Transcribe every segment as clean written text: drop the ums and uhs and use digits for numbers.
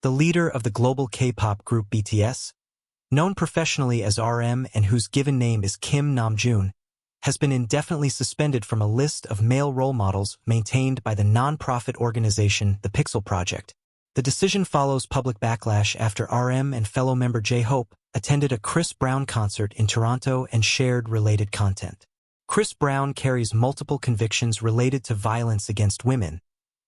the leader of the global K-pop group BTS, known professionally as RM and whose given name is Kim Namjoon, has been indefinitely suspended from a list of male role models maintained by the non-profit organization The Pixel Project. The decision follows public backlash after RM and fellow member J-Hope attended a Chris Brown concert in Toronto and shared related content. Chris Brown carries multiple convictions related to violence against women,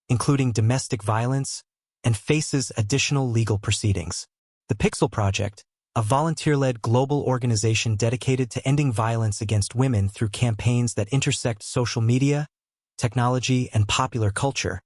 including domestic violence, and faces additional legal proceedings. The Pixel Project, a volunteer-led global organization dedicated to ending violence against women through campaigns that intersect social media, technology, and popular culture,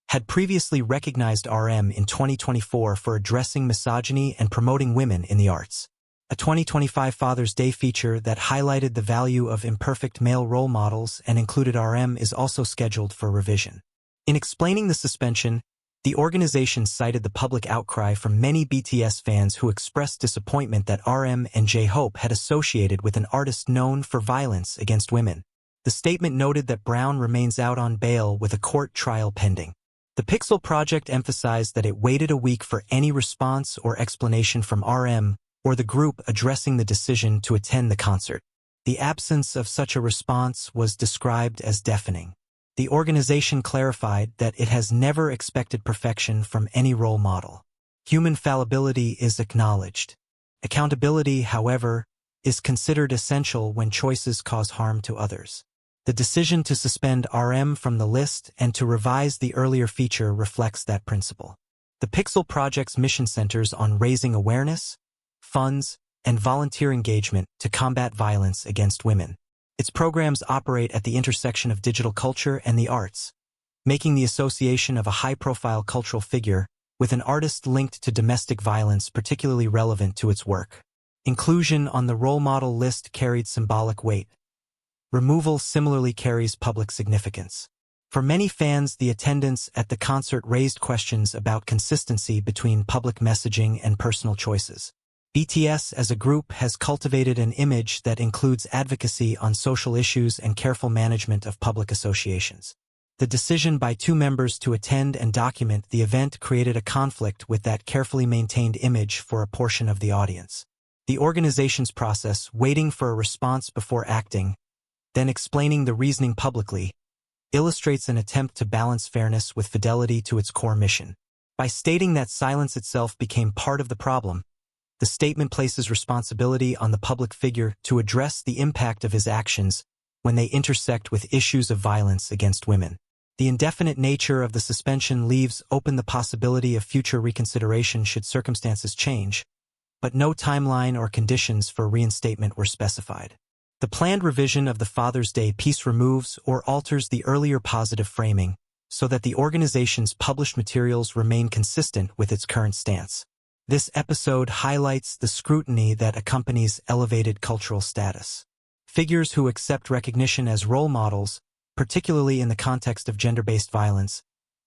had previously recognized RM in 2024 for addressing misogyny and promoting women in the arts. A 2025 Father's Day feature that highlighted the value of imperfect male role models and included RM is also scheduled for revision. In explaining the suspension, the organization cited the public outcry from many BTS fans who expressed disappointment that RM and J-Hope had associated with an artist known for violence against women. The statement noted that Brown remains out on bail with a court trial pending. The Pixel Project emphasized that it waited a week for any response or explanation from RM or the group addressing the decision to attend the concert. The absence of such a response was described as deafening. The organization clarified that it has never expected perfection from any role model. Human fallibility is acknowledged. Accountability, however, is considered essential when choices cause harm to others. The decision to suspend RM from the list and to revise the earlier feature reflects that principle. The Pixel Project's mission centers on raising awareness, funds, and volunteer engagement to combat violence against women. Its programs operate at the intersection of digital culture and the arts, making the association of a high-profile cultural figure with an artist linked to domestic violence particularly relevant to its work. Inclusion on the role model list carried symbolic weight. Removal similarly carries public significance. For many fans, the attendance at the concert raised questions about consistency between public messaging and personal choices. BTS as a group has cultivated an image that includes advocacy on social issues and careful management of public associations. The decision by two members to attend and document the event created a conflict with that carefully maintained image for a portion of the audience. The organization's process, waiting for a response before acting, then explaining the reasoning publicly, illustrates an attempt to balance fairness with fidelity to its core mission. By stating that silence itself became part of the problem, the statement places responsibility on the public figure to address the impact of his actions when they intersect with issues of violence against women. The indefinite nature of the suspension leaves open the possibility of future reconsideration should circumstances change, but no timeline or conditions for reinstatement were specified. The planned revision of the Father's Day piece removes or alters the earlier positive framing so that the organization's published materials remain consistent with its current stance. This episode highlights the scrutiny that accompanies elevated cultural status. Figures who accept recognition as role models, particularly in the context of gender-based violence,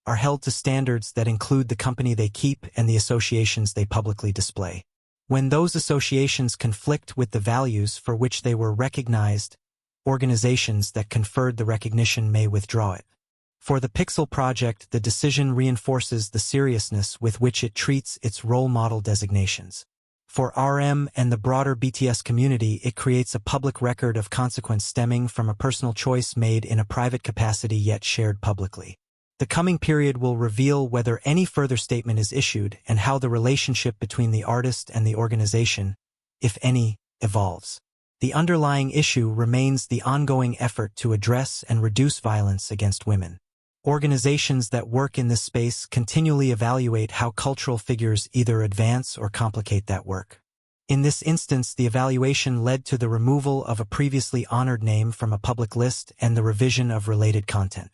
are held to standards that include the company they keep and the associations they publicly display. When those associations conflict with the values for which they were recognized, organizations that conferred the recognition may withdraw it. For the Pixel Project, the decision reinforces the seriousness with which it treats its role model designations. For RM and the broader BTS community, it creates a public record of consequence stemming from a personal choice made in a private capacity yet shared publicly. The coming period will reveal whether any further statement is issued and how the relationship between the artist and the organization, if any, evolves. The underlying issue remains the ongoing effort to address and reduce violence against women. Organizations that work in this space continually evaluate how cultural figures either advance or complicate that work. In this instance, the evaluation led to the removal of a previously honored name from a public list and the revision of related content.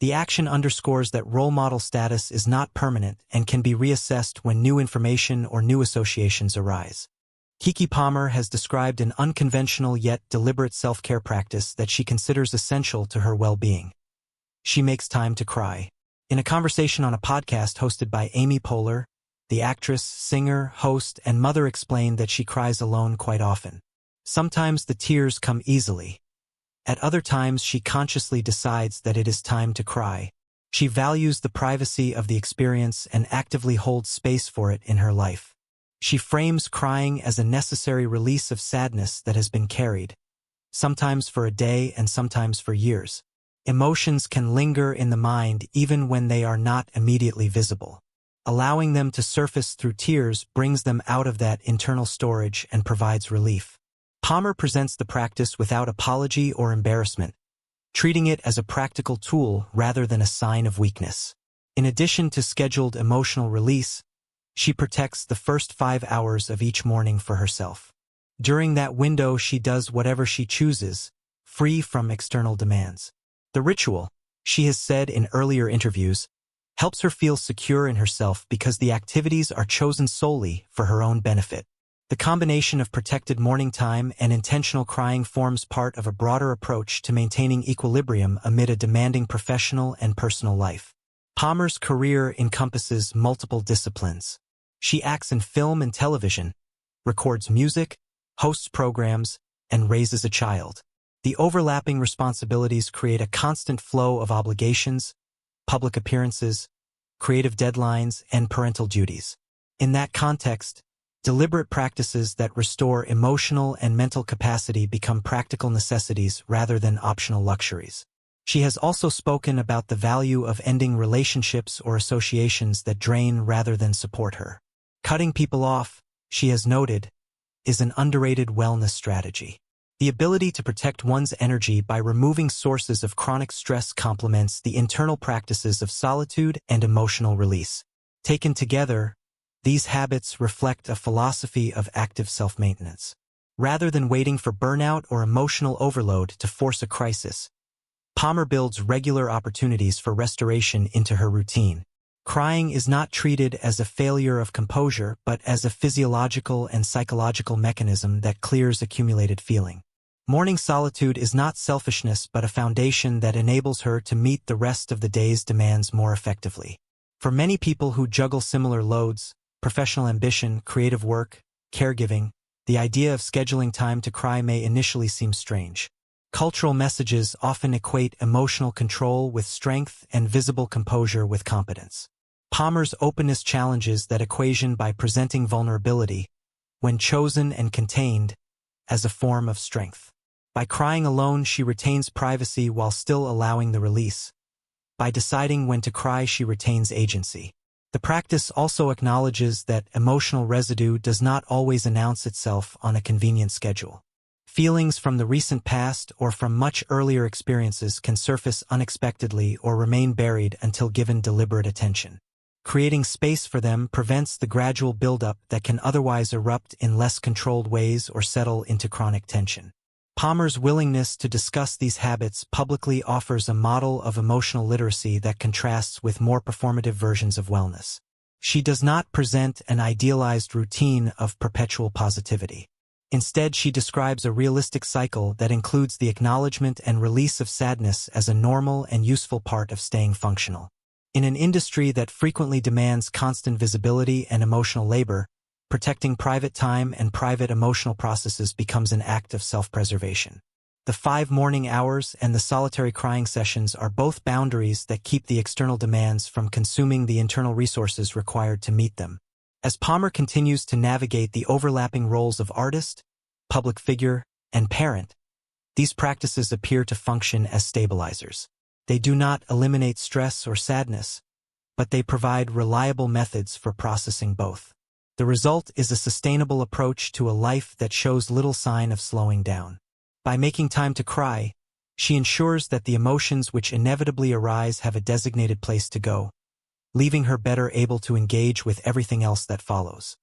The action underscores that role model status is not permanent and can be reassessed when new information or new associations arise. Keke Palmer has described an unconventional yet deliberate self-care practice that she considers essential to her well-being. She makes time to cry. In a conversation on a podcast hosted by Amy Poehler, the actress, singer, host, and mother explained that she cries alone quite often. Sometimes the tears come easily. At other times, she consciously decides that it is time to cry. She values the privacy of the experience and actively holds space for it in her life. She frames crying as a necessary release of sadness that has been carried, sometimes for a day and sometimes for years. Emotions can linger in the mind even when they are not immediately visible. Allowing them to surface through tears brings them out of that internal storage and provides relief. Palmer presents the practice without apology or embarrassment, treating it as a practical tool rather than a sign of weakness. In addition to scheduled emotional release, she protects the first 5 hours of each morning for herself. During that window, she does whatever she chooses, free from external demands. The ritual, she has said in earlier interviews, helps her feel secure in herself because the activities are chosen solely for her own benefit. The combination of protected morning time and intentional crying forms part of a broader approach to maintaining equilibrium amid a demanding professional and personal life. Palmer's career encompasses multiple disciplines. She acts in film and television, records music, hosts programs, and raises a child. The overlapping responsibilities create a constant flow of obligations, public appearances, creative deadlines, and parental duties. In that context, deliberate practices that restore emotional and mental capacity become practical necessities rather than optional luxuries. She has also spoken about the value of ending relationships or associations that drain rather than support her. Cutting people off, she has noted, is an underrated wellness strategy. The ability to protect one's energy by removing sources of chronic stress complements the internal practices of solitude and emotional release. Taken together, these habits reflect a philosophy of active self-maintenance. Rather than waiting for burnout or emotional overload to force a crisis, Palmer builds regular opportunities for restoration into her routine. Crying is not treated as a failure of composure, but as a physiological and psychological mechanism that clears accumulated feeling. Morning solitude is not selfishness but a foundation that enables her to meet the rest of the day's demands more effectively. For many people who juggle similar loads, professional ambition, creative work, caregiving, the idea of scheduling time to cry may initially seem strange. Cultural messages often equate emotional control with strength and visible composure with competence. Palmer's openness challenges that equation by presenting vulnerability, when chosen and contained, as a form of strength. By crying alone, she retains privacy while still allowing the release. By deciding when to cry, she retains agency. The practice also acknowledges that emotional residue does not always announce itself on a convenient schedule. Feelings from the recent past or from much earlier experiences can surface unexpectedly or remain buried until given deliberate attention. Creating space for them prevents the gradual buildup that can otherwise erupt in less controlled ways or settle into chronic tension. Palmer's willingness to discuss these habits publicly offers a model of emotional literacy that contrasts with more performative versions of wellness. She does not present an idealized routine of perpetual positivity. Instead, she describes a realistic cycle that includes the acknowledgement and release of sadness as a normal and useful part of staying functional. In an industry that frequently demands constant visibility and emotional labor, protecting private time and private emotional processes becomes an act of self-preservation. The 5 morning hours and the solitary crying sessions are both boundaries that keep the external demands from consuming the internal resources required to meet them. As Palmer continues to navigate the overlapping roles of artist, public figure, and parent, these practices appear to function as stabilizers. They do not eliminate stress or sadness, but they provide reliable methods for processing both. The result is a sustainable approach to a life that shows little sign of slowing down. By making time to cry, she ensures that the emotions which inevitably arise have a designated place to go, leaving her better able to engage with everything else that follows.